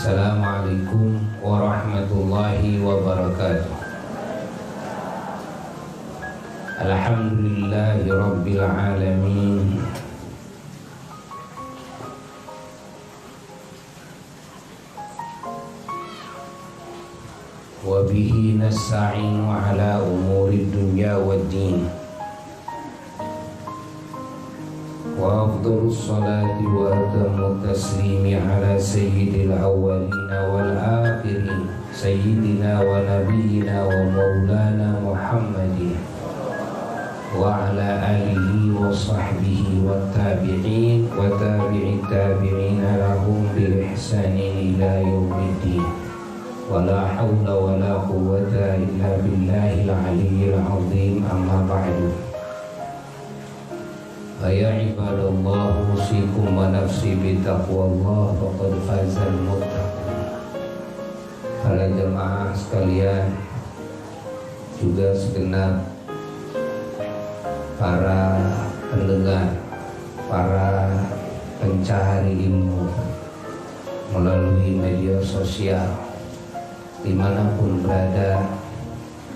Assalamualaikum warahmatullahi wabarakatuh. Alhamdulillahi rabbil alamin. Wa bihi nasta'inu ala umuri dunya waddin. Wa afdhalus salati wa atammu taslimi ala sayyidil awwalina wal akhirin sayyidina wa nabiyyina wa maulana Muhammadin wa ala alihi wa sahbihi wa tabi'in wa tabi'it tabi'ina lahum bi ihsanin ila yaumiddin. Wa la hawla wa la quwwata illa billahil aliyyil azim. Amma ba'du. Ya ibadallah, usikum wa nafsi bitaqwallah, faqad fazal muttaqun. Para jemaah sekalian, juga segenap para pendengar, para pencari ilmu melalui media sosial dimanapun berada,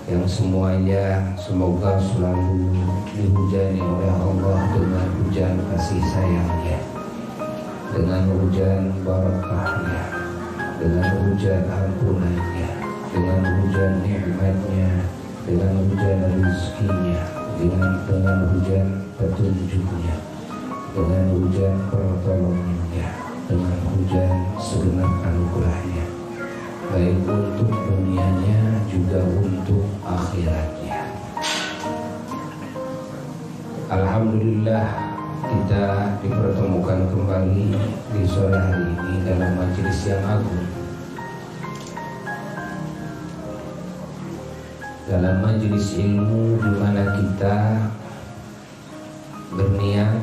yang semuanya semoga selalu dihujani oleh Allah dengan hujan kasih sayangnya, dengan hujan barakahnya, dengan hujan ampunannya, dengan hujan nikmatnya, dengan hujan rezekinya, dengan hujan petunjuknya, dengan hujan pertolongannya, dengan hujan segenap anugerahnya, baik untuk dunianya juga untuk akhiratnya. Alhamdulillah, kita dipertemukan kembali di sore hari ini dalam majelis yang agung, dalam majelis ilmu di mana kita berniat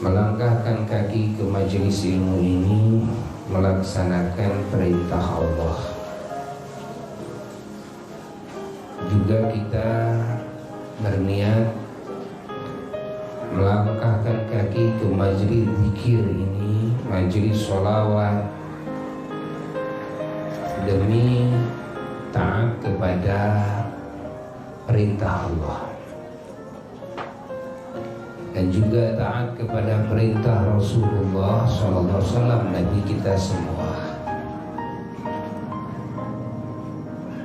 melangkahkan kaki ke majelis ilmu ini melaksanakan perintah Allah. Juga kita berniat melangkahkan kaki ke majelis zikir ini, majelis sholawat, demi taat kepada perintah Allah dan juga taat kepada perintah Rasulullah SAW, Nabi kita semua.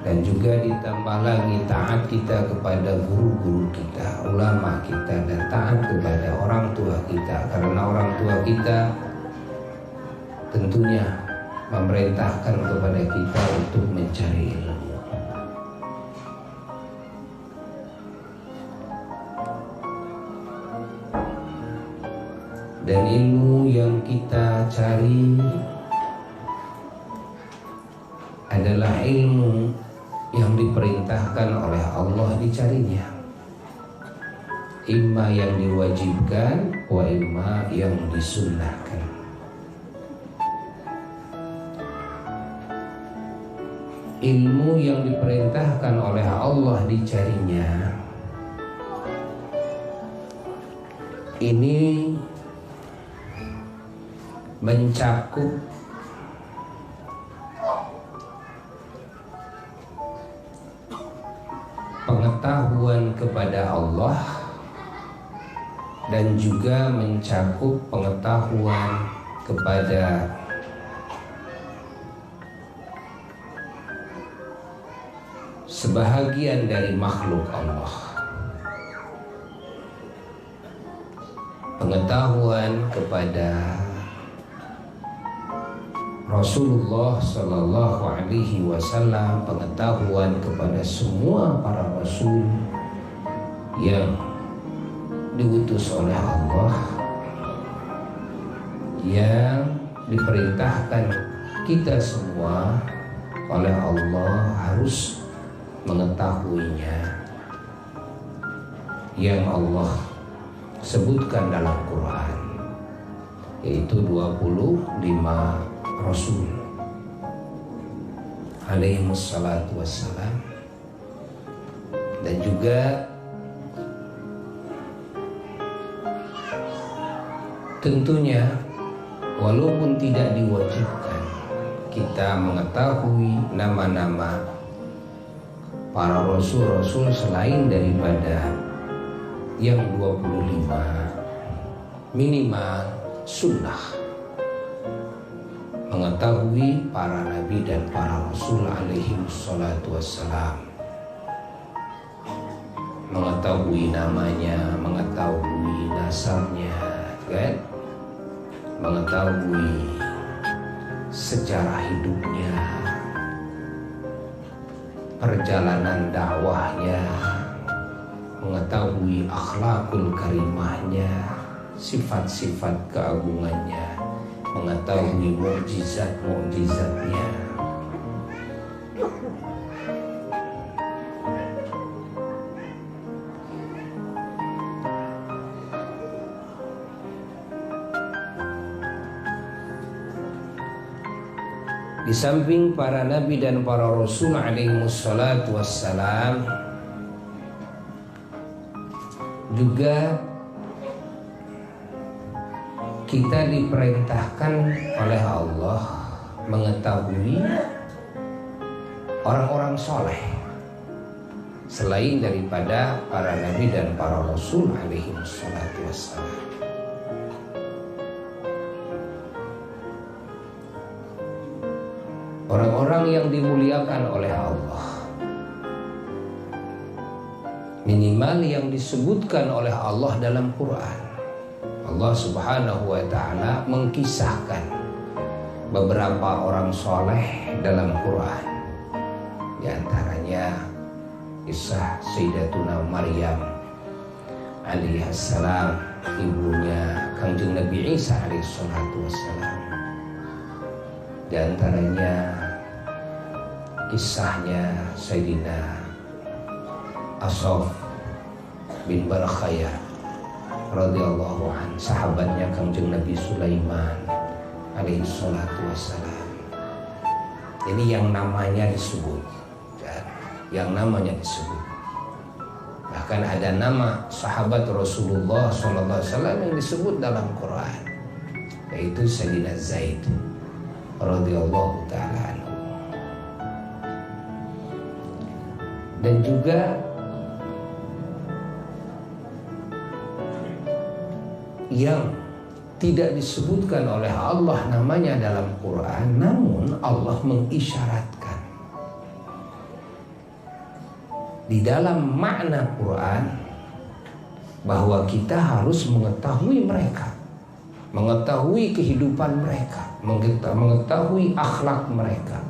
Dan juga ditambah lagi taat kita kepada guru-guru kita, ulama kita, dan taat kepada orang tua kita, karena orang tua kita tentunya memerintahkan kepada kita untuk mencari ilmu. Dan ilmu yang kita cari adalah ilmu yang diperintahkan oleh Allah dicarinya, imma yang diwajibkan wa imma yang disunnahkan. Ilmu yang diperintahkan oleh Allah dicarinya ini mencakup pengetahuan kepada Allah dan juga mencakup pengetahuan kepada sebahagian dari makhluk Allah. Pengetahuan kepada Rasulullah Sallallahu Alaihi Wasallam, pengetahuan kepada semua para Rasul yang diutus oleh Allah, yang diperintahkan kita semua oleh Allah harus mengetahuinya, yang Allah sebutkan dalam Quran, yaitu 25 Rasul alaihimussalatu wassalam. Dan juga tentunya walaupun tidak diwajibkan kita mengetahui nama-nama para rasul-rasul selain daripada yang 25, minimal sunnah mengetahui para nabi dan para rasul alaihi wassalatu wassalam, mengetahui namanya, mengetahui nasabnya, kan? Mengetahui sejarah hidupnya, perjalanan dakwahnya, mengetahui akhlakul karimahnya, sifat-sifat keagungannya, mengetahui mukjizat-mukjizatnya. Di samping para nabi dan para rasul alaihi wassalatu wassalam, juga kita diperintahkan oleh Allah mengetahui orang-orang soleh selain daripada para nabi dan para rasul alaihi wassalatu wassalam. Orang-orang yang dimuliakan oleh Allah, minimal yang disebutkan oleh Allah dalam Quran. Allah subhanahu wa ta'ala mengkisahkan beberapa orang soleh dalam Quran. Di antaranya kisah Sayyidatuna Maryam alaihissalam, ibunya Kangjeng Nabi Isa alaihissalatu wassalam. Di antaranya kisahnya Sayyidina Asaf bin Barakhaya radhiyallahu anhu, sahabatnya Kangjeng Nabi Sulaiman alaihi salatu wassalam. Ini yang namanya disebut, yang namanya disebut. Bahkan ada nama sahabat Rasulullah SAW yang disebut dalam Quran, yaitu Sayyidina Zaid radhiyallahu ta'ala anhu. Dan juga yang tidak disebutkan oleh Allah namanya dalam Quran, namun Allah mengisyaratkan di dalam makna Quran bahwa kita harus mengetahui mereka, mengetahui kehidupan mereka, mengetahui akhlak mereka,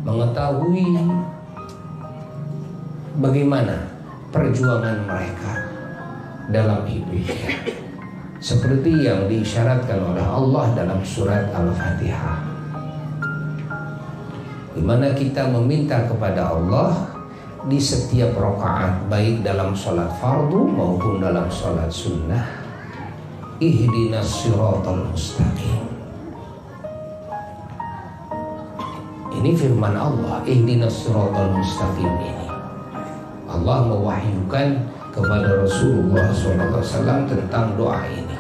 mengetahui bagaimana perjuangan mereka dalam hidupnya, seperti yang diisyaratkan oleh Allah dalam surat Al-Fatihah, di mana kita meminta kepada Allah di setiap rakaat, baik dalam sholat fardu maupun dalam sholat sunnah, ihdinas siratal mustaqim. Ini firman Allah, ihdinas siratal mustaqim. Ini Allah mewahyukan kepada Rasulullah SAW tentang doa ini.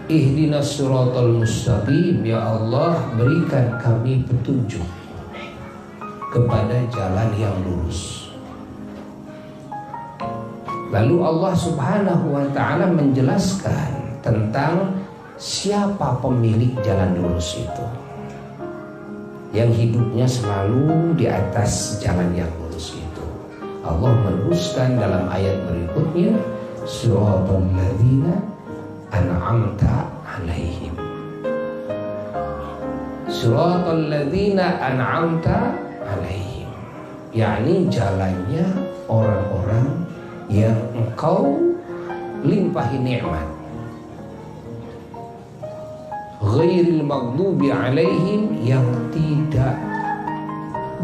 Ihdinas siratal mustaqim, ya Allah berikan kami petunjuk kepada jalan yang lurus. Lalu Allah Subhanahu wa ta'ala menjelaskan tentang siapa pemilik jalan lurus itu, yang hidupnya selalu di atas jalan yang lurus itu. Allah meneruskan dalam ayat berikutnya, siratal ladzina an'amta alaihim. Siratal ladzina an'amta alaihim, yakni jalannya orang-orang yang engkau limpahi nikmat. Ghairil maghdubi alaihim, yang tidak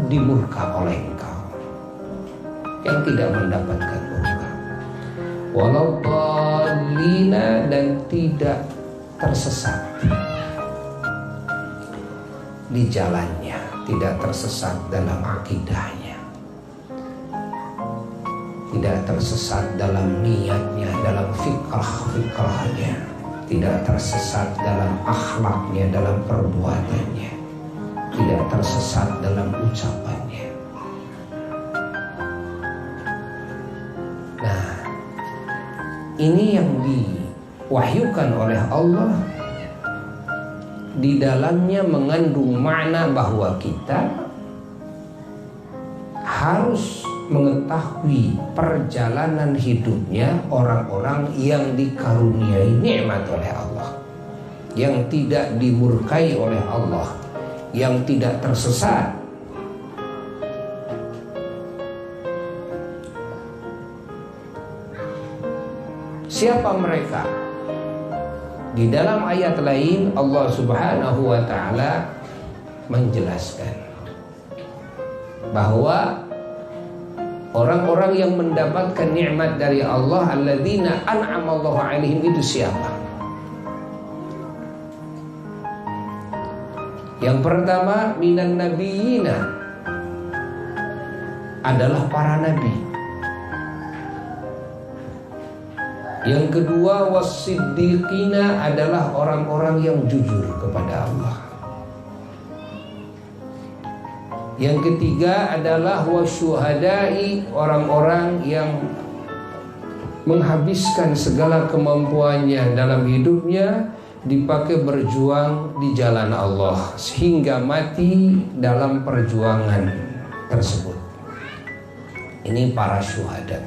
dimurka oleh engkau, yang tidak mendapatkan murka. Walau dhalina, dan tidak tersesat di jalannya, tidak tersesat dalam akidahnya, tidak tersesat dalam niatnya, dalam fikrahnya, tidak tersesat dalam akhlaknya, dalam perbuatannya, tidak tersesat dalam ucapannya. Nah, ini yang diwahyukan oleh Allah. Di dalamnya mengandung makna bahwa kita harus mengetahui perjalanan hidupnya orang-orang yang dikaruniai nikmat oleh Allah, yang tidak dimurkai oleh Allah, yang tidak tersesat. Siapa mereka? Di dalam ayat lain Allah Subhanahu wa taala menjelaskan bahwa orang-orang yang mendapatkan nikmat dari Allah, alladzina an'amallahu alaihim, itu siapa? Yang pertama, minan nabiyina, adalah para nabi. Yang kedua, wassiddiqina, adalah orang-orang yang jujur kepada Allah. Yang ketiga adalah wasyuhadai, orang-orang yang menghabiskan segala kemampuannya dalam hidupnya dipakai berjuang di jalan Allah sehingga mati dalam perjuangan tersebut. Ini para syuhada.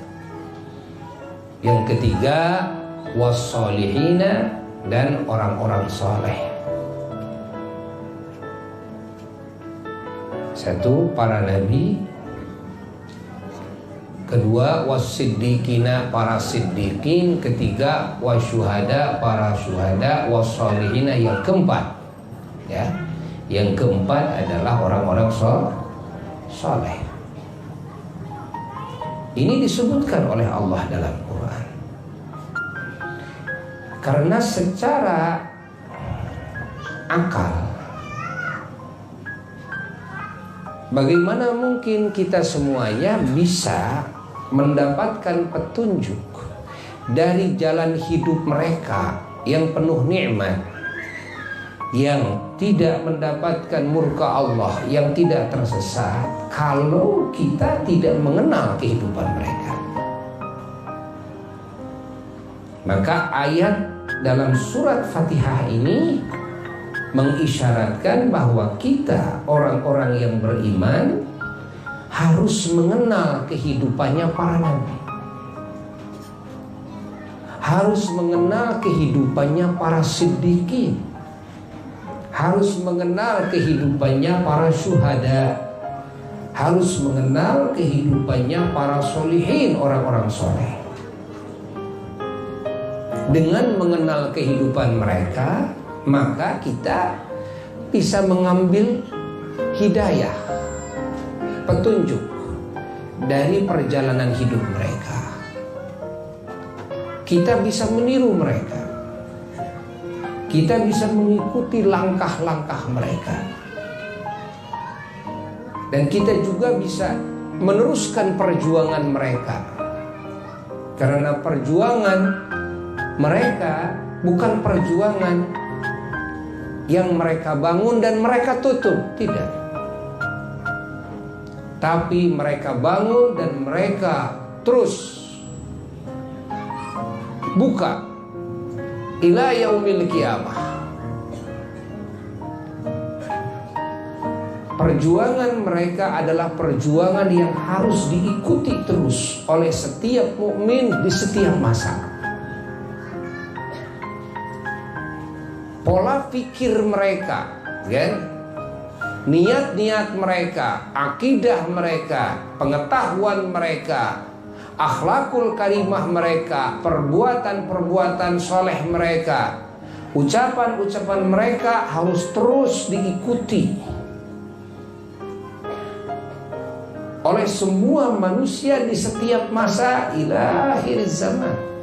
Yang ketiga, wassolihina, dan orang-orang soleh. Satu, para nabi. Kedua, wassiddiqina, para siddiqin. Ketiga, wasyuhada, para syuhada. Wassolihina, yang keempat, ya, yang keempat adalah orang-orang soleh. Ini disebutkan oleh Allah dalam Quran. Karena secara akal, bagaimana mungkin kita semuanya bisa mendapatkan petunjuk dari jalan hidup mereka yang penuh nikmat, yang tidak mendapatkan murka Allah, yang tidak tersesat, kalau kita tidak mengenal kehidupan mereka? Maka ayat dalam surat Fatihah ini mengisyaratkan bahwa kita, orang-orang yang beriman, harus mengenal kehidupannya para nabi, harus mengenal kehidupannya para siddiqin, harus mengenal kehidupannya para syuhada, harus mengenal kehidupannya para solihin, orang-orang soleh. Dengan mengenal kehidupan mereka, maka kita bisa mengambil hidayah, petunjuk dari perjalanan hidup mereka. Kita bisa meniru mereka, kita bisa mengikuti langkah-langkah mereka, dan kita juga bisa meneruskan perjuangan mereka. Karena perjuangan mereka bukan perjuangan yang mereka bangun dan mereka tutup, tidak. Tapi mereka bangun dan mereka terus buka ila yaumil qiyamah. Perjuangan mereka adalah perjuangan yang harus diikuti terus oleh setiap mukmin di setiap masa. Pola pikir mereka, kan? Niat-niat mereka, akidah mereka, pengetahuan mereka, akhlakul karimah mereka, perbuatan-perbuatan soleh mereka, ucapan-ucapan mereka harus terus diikuti oleh semua manusia di setiap masa ila akhir zaman.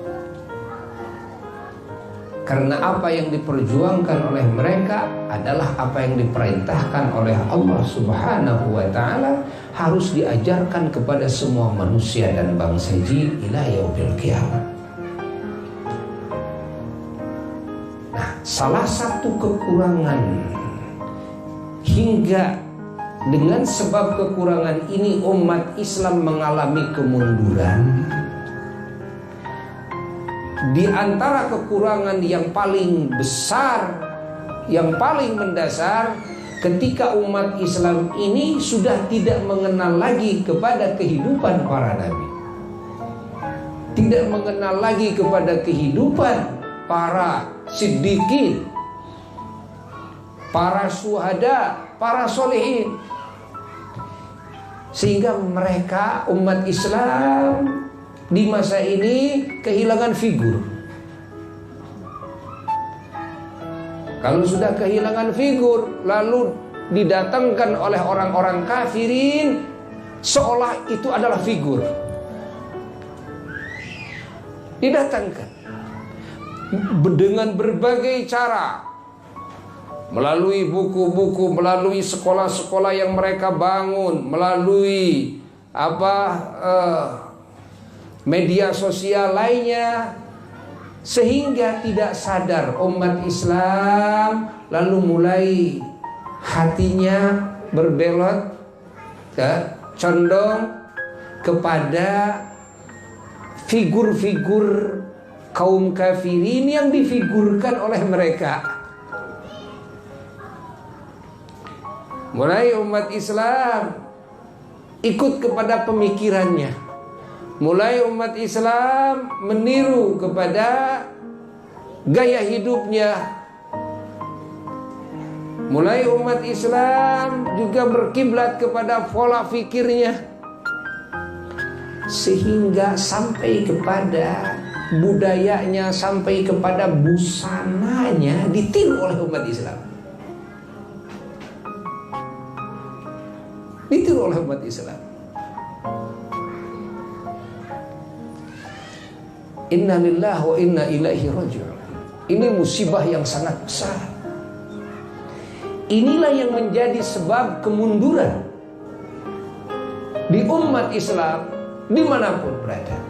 Karena apa yang diperjuangkan oleh mereka adalah apa yang diperintahkan oleh Allah Subhanahu wa ta'ala, harus diajarkan kepada semua manusia dan bangsa jin ila yaumil qiyamah. salah satu kekurangan hingga dengan sebab kekurangan ini umat Islam mengalami kemunduran. Di antara kekurangan yang paling besar, yang paling mendasar, ketika umat Islam ini sudah tidak mengenal lagi kepada kehidupan para nabi, tidak mengenal lagi kepada kehidupan para siddiqin, para syuhada, para solehin, sehingga mereka umat Islam di masa ini kehilangan figur. Kalau sudah kehilangan figur, lalu didatangkan oleh orang-orang kafirin, seolah itu adalah figur. Didatangkan dengan berbagai cara, melalui buku-buku, melalui sekolah-sekolah yang mereka bangun, melalui media sosial lainnya, sehingga tidak sadar umat Islam lalu mulai hatinya berbelot condong kepada figur-figur kaum kafirin yang difigurkan oleh mereka. Mulai umat Islam ikut kepada pemikirannya. Mulai umat Islam meniru kepada gaya hidupnya. Mulai umat Islam juga berkiblat kepada pola fikirnya, sehingga sampai kepada budayanya, sampai kepada busananya ditiru oleh umat Islam. Ditiru oleh umat Islam. Inna lillahi wa inna ilaihi raji'un. Ini musibah yang sangat besar. Inilah yang menjadi sebab kemunduran di umat Islam dimanapun berada.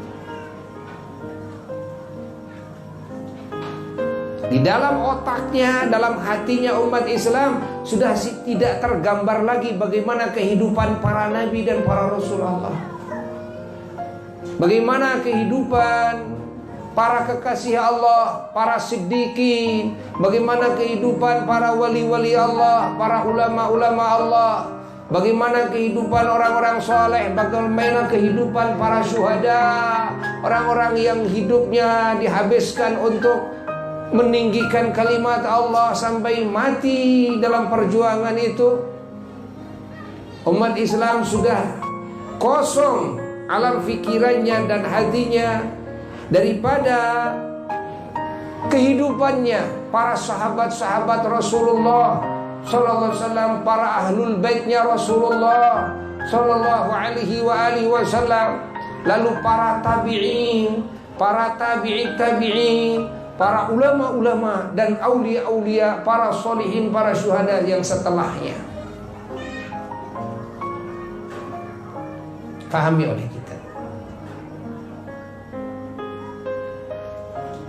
Di dalam otaknya, dalam hatinya umat Islam sudah tidak tergambar lagi bagaimana kehidupan para nabi dan para rasul Allah. Bagaimana kehidupan para kekasih Allah, para siddiqin, bagaimana kehidupan para wali-wali Allah, para ulama-ulama Allah, bagaimana kehidupan orang-orang soleh, bagaimana kehidupan para syuhada, orang-orang yang hidupnya dihabiskan untuk meninggikan kalimat Allah sampai mati dalam perjuangan itu. Umat Islam sudah kosong alam fikirannya dan hatinya daripada kehidupannya para sahabat-sahabat Rasulullah sallallahu alaihi wasallam, para ahlul baitnya Rasulullah sallallahu alaihi wasallam, lalu para tabi'in, para tabi'in, para ulama-ulama dan aulia-aulia, para solihin, para syuhada yang setelahnya. Pahami oleh kita.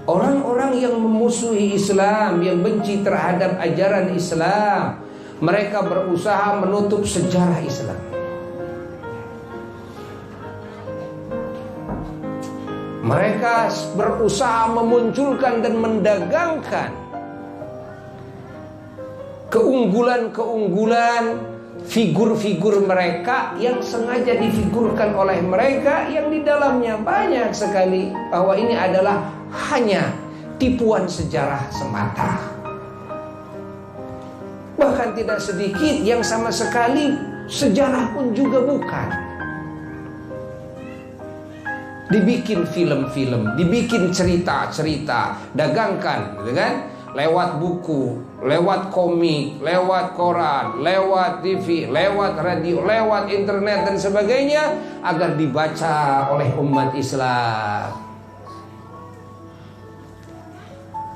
Orang-orang yang memusuhi Islam, yang benci terhadap ajaran Islam, mereka berusaha menutup sejarah Islam. Mereka berusaha memunculkan dan mendagangkan keunggulan-keunggulan figur-figur mereka yang sengaja difigurkan oleh mereka, yang di dalamnya banyak sekali bahwa ini adalah hanya tipuan sejarah semata. Bahkan tidak sedikit yang sama sekali sejarah pun juga bukan. Dibikin film-film, dibikin cerita-cerita, dagangkan, gitu kan? Lewat buku, lewat komik, lewat koran, lewat TV, lewat radio, lewat internet dan sebagainya, agar dibaca oleh umat Islam.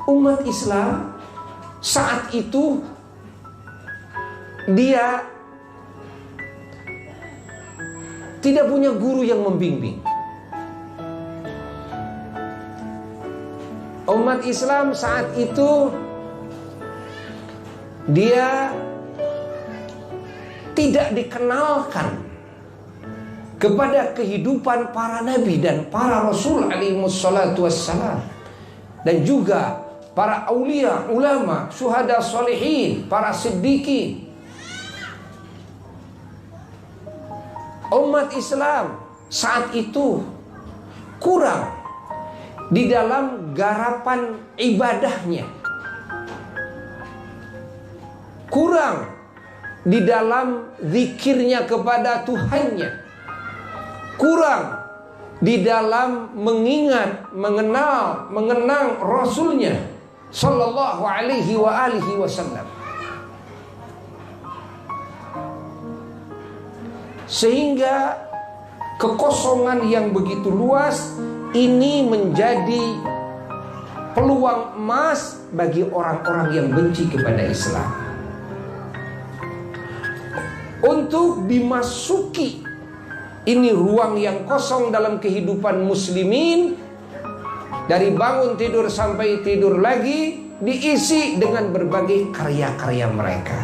Umat Islam saat itu dia tidak punya guru yang membimbing. Umat Islam saat itu dia tidak dikenalkan kepada kehidupan para nabi dan para rasul alaihissalatu wassalam, dan juga para aulia, ulama, syuhada, salihin, para siddiqin. Umat Islam saat itu kurang di dalam garapan ibadahnya, kurang di dalam zikirnya kepada Tuhannya, kurang di dalam mengingat, mengenal, mengenang Rasulnya Sallallahu alaihi wa alihi wasallam. Sehingga kekosongan yang begitu luas ini menjadi peluang emas bagi orang-orang yang benci kepada Islam untuk dimasuki ini ruang yang kosong dalam kehidupan muslimin. Dari bangun tidur sampai tidur lagi diisi dengan berbagai karya-karya mereka.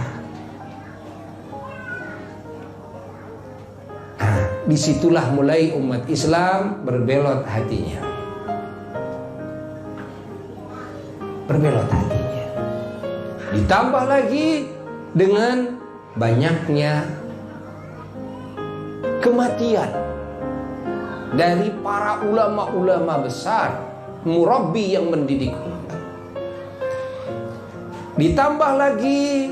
Disitulah mulai umat Islam berbelot hatinya. Berbelot hatinya. Ditambah lagi dengan banyaknya kematian dari para ulama-ulama besar, murabbi yang mendidik umat. Ditambah lagi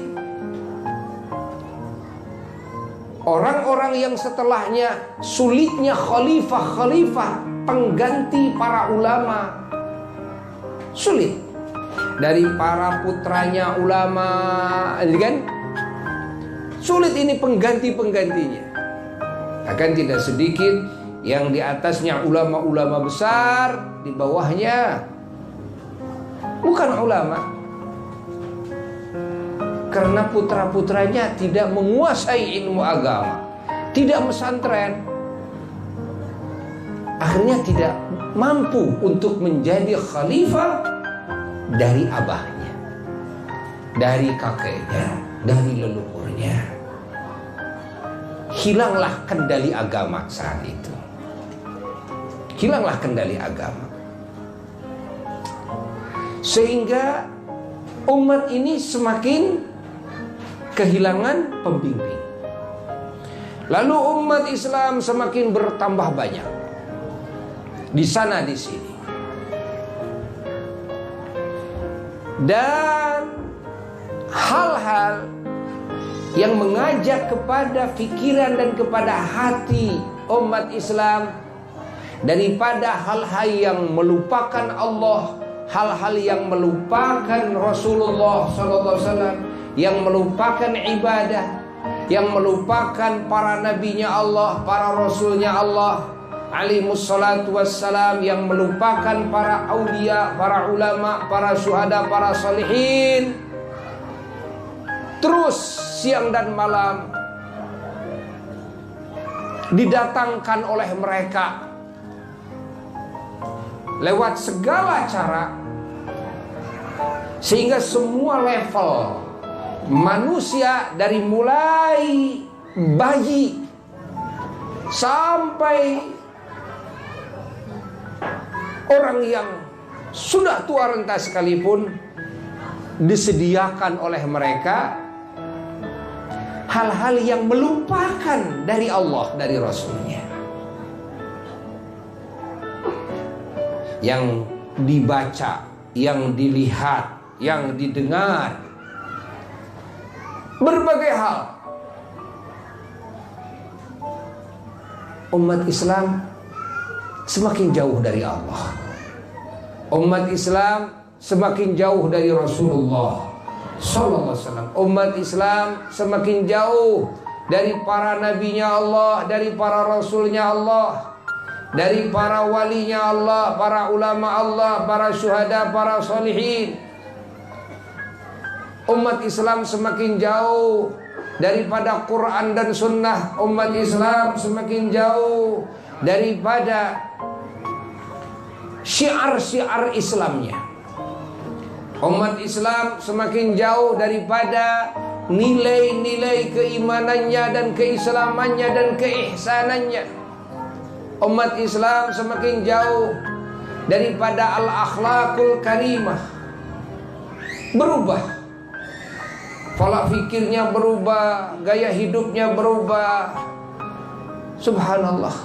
orang-orang yang setelahnya, sulitnya khalifah-khalifah pengganti para ulama. Sulit. Dari para putranya ulama, kan? Sulit ini pengganti-penggantinya. Akan tidak sedikit yang di atasnya ulama-ulama besar, di bawahnya bukan ulama. Karena putra-putranya tidak menguasai ilmu agama, tidak pesantren, akhirnya tidak mampu untuk menjadi khalifah dari abahnya, dari kakeknya, dari leluhurnya. Hilanglah kendali agama saat itu. Hilanglah kendali agama. Sehingga umat ini semakin kehilangan pembimbing. Lalu umat Islam semakin bertambah banyak di sana di sini. Dan hal-hal yang mengajak kepada pikiran dan kepada hati umat Islam, daripada hal-hal yang melupakan Allah, hal-hal yang melupakan Rasulullah SAW, yang melupakan ibadah, yang melupakan para nabinya Allah, para rasulnya Allah alaihissalatu wassalam, yang melupakan para aulia, para ulama, para syuhada, para salihin. Terus siang dan malam didatangkan oleh mereka lewat segala cara, sehingga semua level manusia dari mulai bayi sampai orang yang sudah tua renta sekalipun disediakan oleh mereka hal-hal yang melupakan dari Allah, dari Rasulnya. Yang dibaca, yang dilihat, yang didengar, berbagai hal. Umat Islam semakin jauh dari Allah. Umat Islam semakin jauh dari Rasulullah Sallallahu Alaihi Wasallam. Umat Islam semakin jauh dari para nabinya Allah, dari para rasulnya Allah, dari para walinya Allah, para ulama Allah, para syuhada, para salihin. Umat Islam semakin jauh daripada Quran dan Sunnah. Umat Islam semakin jauh daripada syiar-syiar Islamnya. Umat Islam semakin jauh daripada nilai-nilai keimanannya dan keislamannya dan keihsanannya. Umat Islam semakin jauh daripada al-akhlaqul karimah. Berubah, pola fikirnya berubah, gaya hidupnya berubah. Subhanallah,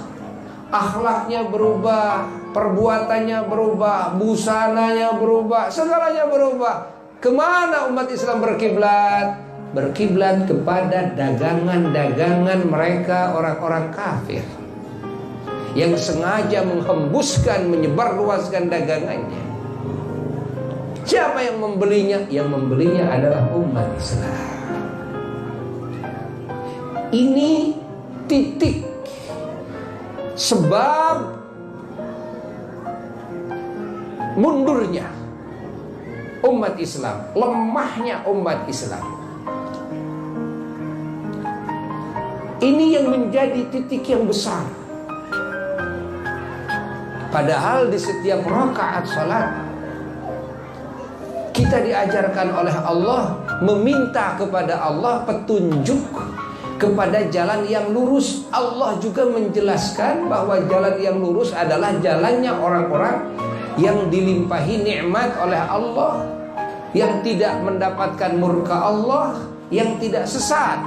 akhlaknya berubah, perbuatannya berubah, busananya berubah, segalanya berubah. Kemana umat Islam berkiblat? Berkiblat kepada dagangan-dagangan mereka, orang-orang kafir yang sengaja menghembuskan, menyebarluaskan dagangannya. Siapa yang membelinya? Yang membelinya adalah umat Islam. Ini titik sebab mundurnya umat Islam, lemahnya umat Islam. Ini yang menjadi titik yang besar. Padahal di setiap rakaat salat kita diajarkan oleh Allah meminta kepada Allah petunjuk kepada jalan yang lurus. Allah juga menjelaskan bahwa jalan yang lurus adalah jalannya orang-orang yang dilimpahi nikmat oleh Allah, yang tidak mendapatkan murka Allah, yang tidak sesat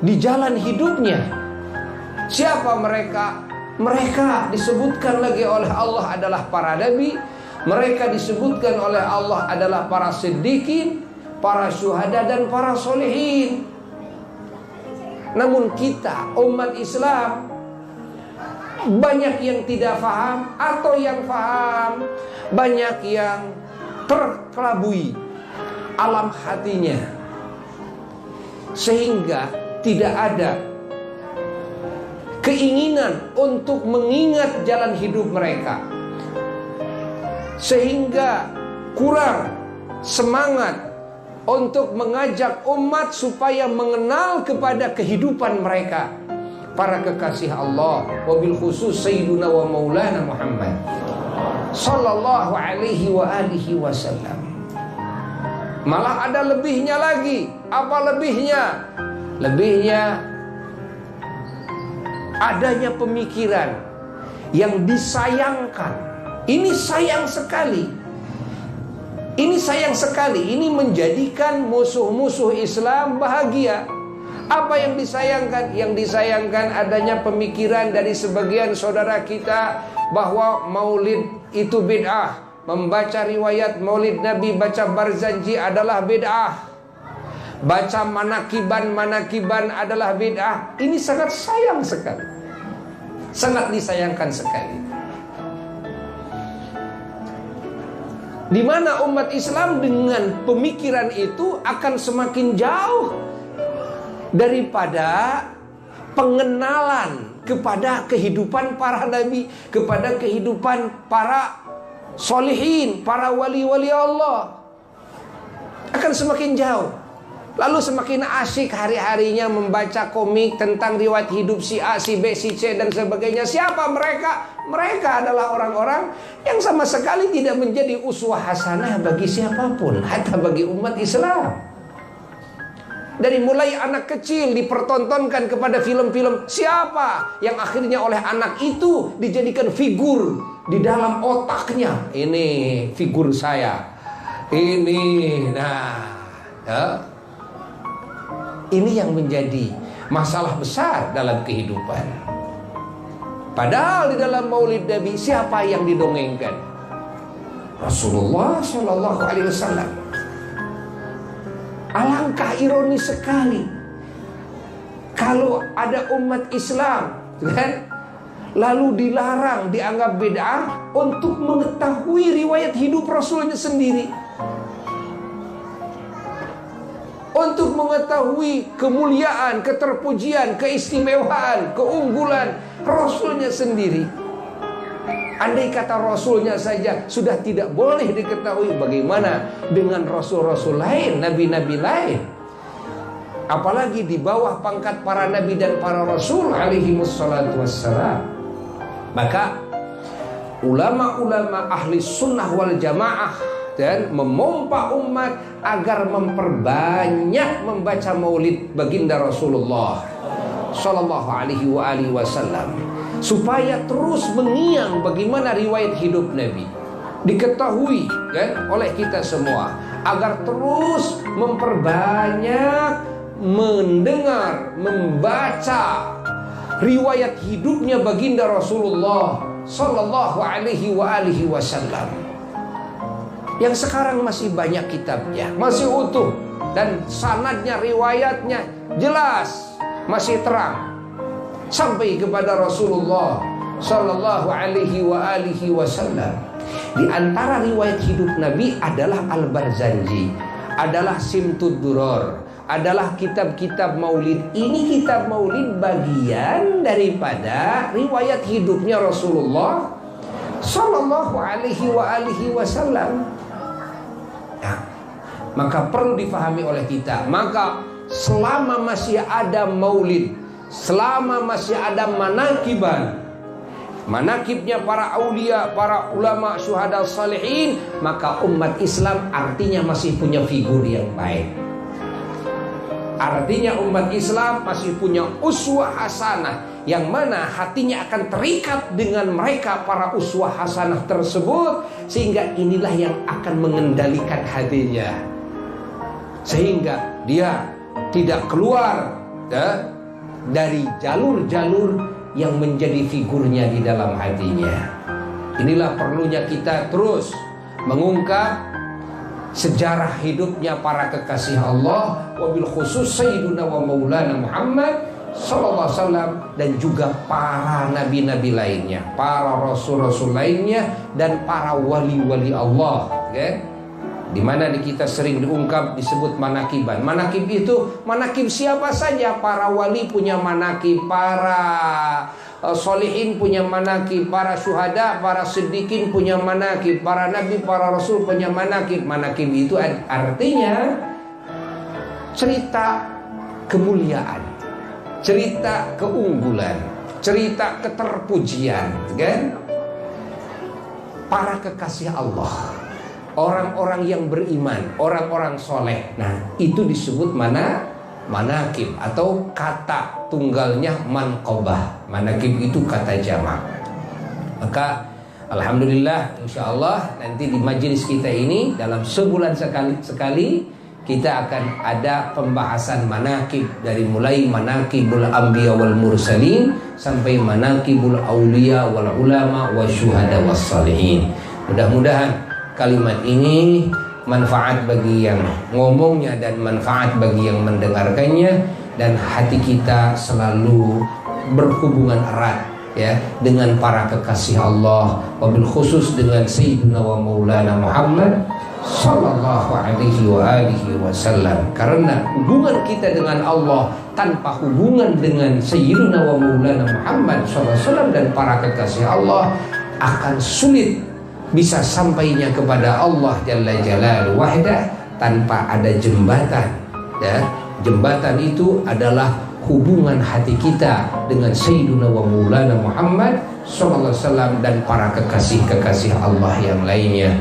di jalan hidupnya. Siapa mereka? Mereka disebutkan lagi oleh Allah adalah para nabi. Mereka disebutkan oleh Allah adalah para siddiqin, para syuhada dan para solehin. Namun kita umat Islam banyak yang tidak paham, atau yang paham banyak yang terkelabui alam hatinya, sehingga tidak ada keinginan untuk mengingat jalan hidup mereka, sehingga kurang semangat untuk mengajak umat supaya mengenal kepada kehidupan mereka, para kekasih Allah, wabil khusus Sayyiduna wa Maulana Muhammad sallallahu alaihi wa alihi wasallam. Malah ada lebihnya lagi. Apa lebihnya? Lebihnya adanya pemikiran yang disayangkan. Ini sayang sekali. Ini sayang sekali. Ini menjadikan musuh-musuh Islam bahagia. Apa yang disayangkan? Yang disayangkan adanya pemikiran dari sebagian saudara kita bahwa maulid itu bid'ah. Membaca riwayat maulid Nabi, baca Barzanji adalah bid'ah. Baca manakiban adalah bid'ah. Ini sangat sayang sekali. Sangat disayangkan sekali. Di mana umat Islam dengan pemikiran itu akan semakin jauh daripada pengenalan kepada kehidupan para nabi, kepada kehidupan para solihin, para wali-wali Allah. Akan semakin jauh. Lalu semakin asyik hari-harinya membaca komik tentang riwayat hidup si A, si B, si C dan sebagainya. Siapa mereka? Mereka adalah orang-orang yang sama sekali tidak menjadi uswah hasanah bagi siapapun, hatta bagi umat Islam. Dari mulai anak kecil dipertontonkan kepada film-film, siapa yang akhirnya oleh anak itu dijadikan figur di dalam otaknya. Ini figur saya. Ini, nah, ya. Ini yang menjadi masalah besar dalam kehidupan. Padahal di dalam maulid Nabi siapa yang didongengkan? Rasulullah Shallallahu Alaihi Wasallam. Alangkah ironis sekali kalau ada umat Islam, kan, lalu dilarang, dianggap bid'ah untuk mengetahui riwayat hidup Rasulnya sendiri, untuk mengetahui kemuliaan, keterpujian, keistimewaan, keunggulan Rasulnya sendiri. Andai kata Rasulnya saja sudah tidak boleh diketahui, bagaimana dengan Rasul-Rasul lain, Nabi-Nabi lain? Apalagi di bawah pangkat para Nabi dan para Rasul alaihi wassalatu wassalam. Maka ulama-ulama ahli sunnah wal jamaah dan memompa umat agar memperbanyak membaca maulid baginda Rasulullah Sallallahu Alaihi Wasallam, supaya terus mengiang bagaimana riwayat hidup Nabi diketahui kan oleh kita semua, agar terus memperbanyak mendengar, membaca riwayat hidupnya baginda Rasulullah Sallallahu Alaihi Wasallam, yang sekarang masih banyak kitabnya, masih utuh dan sanadnya, riwayatnya jelas, masih terang sampai kepada Rasulullah Sallallahu Alaihi Wasallam. Di antara riwayat hidup Nabi adalah Al-Barzanji, adalah Simtud Duror, adalah kitab-kitab maulid. Ini kitab maulid bagian daripada riwayat hidupnya Rasulullah Sallallahu Alaihi Wasallam. Nah, maka perlu difahami oleh kita. Maka selama masih ada maulid, selama masih ada manakibnya para aulia, para ulama, syuhada, salihin, maka umat Islam artinya masih punya figur yang baik. Artinya umat Islam masih punya uswah hasanah, yang mana hatinya akan terikat dengan mereka para uswah hasanah tersebut, sehingga inilah yang akan mengendalikan hatinya, sehingga dia tidak keluar dari jalur-jalur yang menjadi figurnya di dalam hatinya. Inilah perlunya kita terus mengungkap sejarah hidupnya para kekasih Allah, wabil khusus Sayyiduna wa Maulana Muhammad sallallahu alaihi wasallam, dan juga para nabi-nabi lainnya, para rasul-rasul lainnya, dan para wali-wali Allah, kan? Di mana kita sering diungkap, disebut manakiban. Manakib itu, manakib siapa saja. Para wali punya manakib, para solihin punya manakib, para syuhada, para siddiqin punya manakib, para nabi, para rasul punya manakib. Manakib itu artinya cerita kemuliaan, cerita keunggulan, cerita keterpujian, kan? Para kekasih Allah, orang-orang yang beriman, orang-orang soleh. Nah, itu disebut manakib, atau kata tunggalnya manqobah. Manakib itu kata jamak. Maka alhamdulillah, insyaallah nanti di majelis kita ini dalam sebulan sekali kita akan ada pembahasan manakib, dari mulai manakibul anbiya wal mursalin sampai manakibul auliya wal ulama wasyuhada was salihin. Mudah-mudahan kalimat ini manfaat bagi yang ngomongnya dan manfaat bagi yang mendengarkannya, dan hati kita selalu berhubungan erat ya dengan para kekasih Allah, wabil khusus dengan Sayyidina wa Maulana Muhammad sallallahu alaihi wasallam. Karena hubungan kita dengan Allah tanpa hubungan dengan Sayyidina wa Maulana Muhammad sallallahu alaihi wasallam dan para kekasih Allah akan sulit bisa sampainya kepada Allah Jalla Jalaluhu wahdah tanpa ada jembatan ya. Jembatan itu adalah hubungan hati kita dengan Sayyiduna wa Maulana Muhammad sallallahu alaihi wasallam dan para kekasih-kekasih Allah yang lainnya.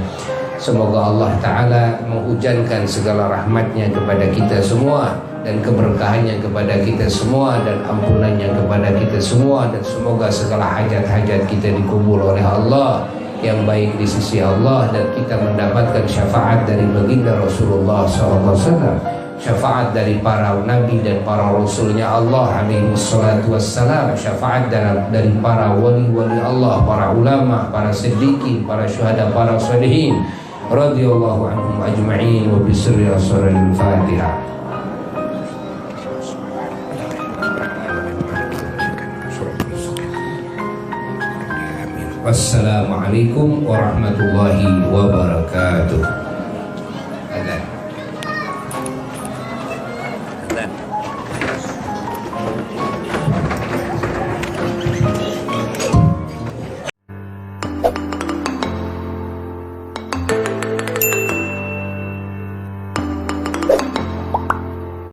Semoga Allah Ta'ala menghujankan segala rahmatnya kepada kita semua, dan keberkahannya kepada kita semua, dan ampunannya kepada kita semua, dan semoga segala hajat-hajat kita dikabul oleh Allah yang baik di sisi Allah, dan kita mendapatkan syafaat dari baginda Rasulullah SAW, syafaat dari para nabi dan para rasulnya Allah alaihi wassalatu wassalam, syafaat dari para wali-wali Allah, para ulama, para siddiqin, para syuhada, para salihin radhiyallahu anhum ajma'in, wa bisirri asraril Fatihah. Wassalamualaikum warahmatullahi wabarakatuh. Azan.